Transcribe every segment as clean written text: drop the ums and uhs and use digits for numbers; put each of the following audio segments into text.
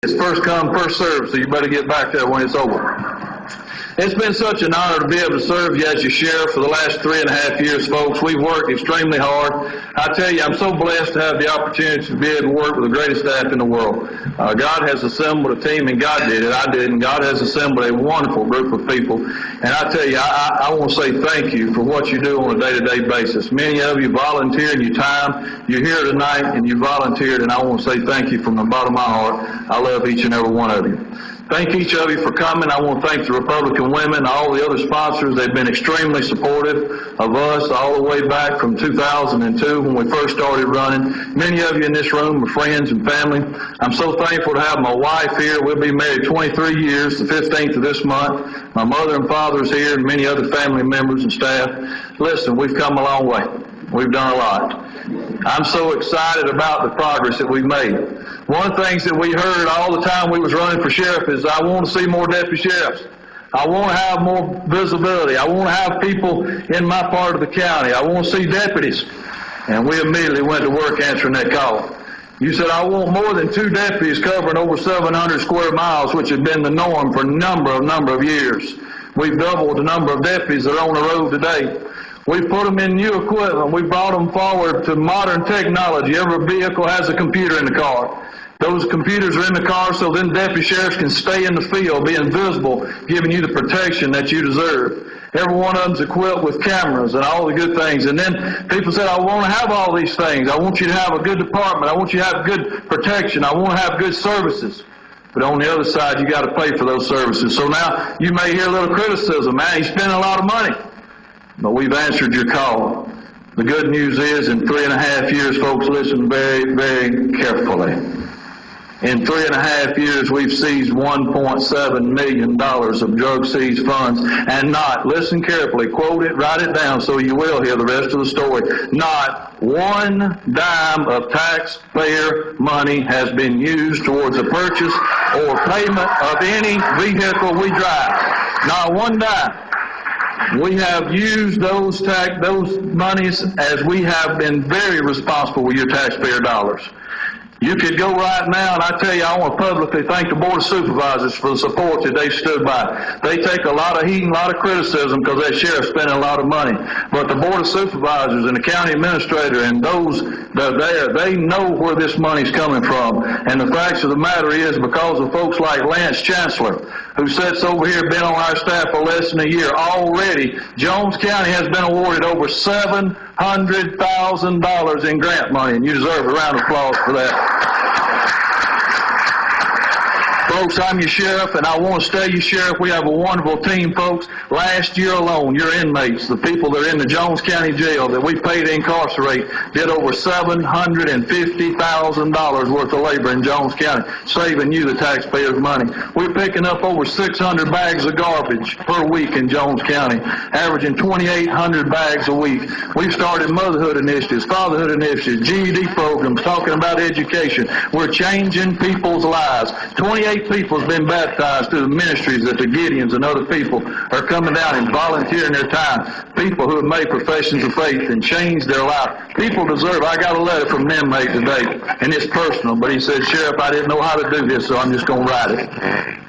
It's first come, first served, so you better get back there when it's over. It's been such an honor to be able to serve you as your sheriff for the last 3.5 years, folks. We've worked extremely hard. I tell you, I'm so blessed to have the opportunity to be able to work with the greatest staff in the world. God has assembled a team, and God did it. I didn't. God has assembled a wonderful group of people. And I tell you, I want to say thank you for what you do on a day-to-day basis. Many of you volunteered your time. You're here tonight, and you volunteered, and I want to say thank you from the bottom of my heart. I love each and every one of you. Thank each of you for coming. I want to thank the Republican women, all the other sponsors. They've been extremely supportive of us all the way back from 2002 when we first started running. Many of you in this room are friends and family. I'm so thankful to have my wife here. We'll be married 23 years, the 15th of this month. My mother and father's here, and many other family members and staff. Listen, we've come a long way. We've done a lot. I'm so excited about the progress that we've made. One of the things that we heard all the time we was running for sheriff is, I want to see more deputy sheriffs. I want to have more visibility. I want to have people in my part of the county. I want to see deputies. And we immediately went to work answering that call. You said, I want more than 2 deputies covering over 700 square miles, which has been the norm for a number of years. We've doubled the number of deputies that are on the road today. We've put them in new equipment. We've brought them forward to modern technology. Every vehicle has a computer in the car. Those computers are in the car so then deputy sheriffs can stay in the field, being visible, giving you the protection that you deserve. Every one of them's equipped with cameras and all the good things. And then people said, I want to have all these things. I want you to have a good department. I want you to have good protection. I want to have good services. But on the other side, you got to pay for those services. So now you may hear a little criticism. Man, he's spending a lot of money. But we've answered your call. The good news is, in 3.5 years, folks, listen very, very carefully. In 3.5 years, we've seized $1.7 million of drug seized funds, and not, listen carefully, quote it, write it down so you will hear the rest of the story, not one dime of taxpayer money has been used towards the purchase or payment of any vehicle we drive. Not one dime. We have used those monies as we have been very responsible with your taxpayer dollars. You could go right now, and I tell you, I want to publicly thank the Board of Supervisors for the support that they stood by. They take a lot of heat and a lot of criticism because that sheriff's spending a lot of money. But the Board of Supervisors and the county administrator and those that are there, they know where this money's coming from. And the facts of the matter is, because of folks like Lance Chancellor, who sits over here, been on our staff for less than a year, already Jones County has been awarded over $700,000 in grant money, and you deserve a round of applause for that. Folks, I'm your sheriff, and I want to stay your sheriff. We have a wonderful team, folks. Last year alone, your inmates, the people that are in the Jones County Jail that we pay to incarcerate, did over $750,000 worth of labor in Jones County, saving you the taxpayers' money. We're picking up over 600 bags of garbage per week in Jones County, averaging 2,800 bags a week. We've started motherhood initiatives, fatherhood initiatives, GED programs, talking about education. We're changing people's lives. 28 people have been baptized through the ministries that the Gideons and other people are coming down and volunteering their time. People who have made professions of faith and changed their life. People deserve. I got a letter from an inmate today, and it's personal, but he said, Sheriff, I didn't know how to do this, so I'm just going to write it.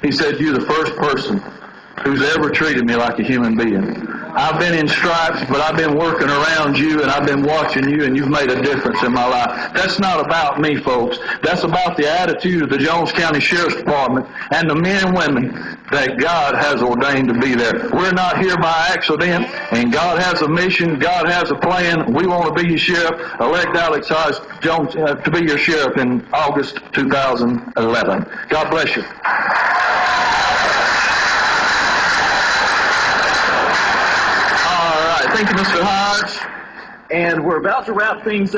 He said, you're the first person who's ever treated me like a human being. I've been in stripes, but I've been working around you, and I've been watching you, and you've made a difference in my life. That's not about me, folks. That's about the attitude of the Jones County Sheriff's Department and the men and women that God has ordained to be there. We're not here by accident, and God has a mission. God has a plan. We want to be your sheriff. Elect Alex Hodge Jones to be your sheriff in August 2011. God bless you. Thank you, Mr. Hodge. And we're about to wrap things up.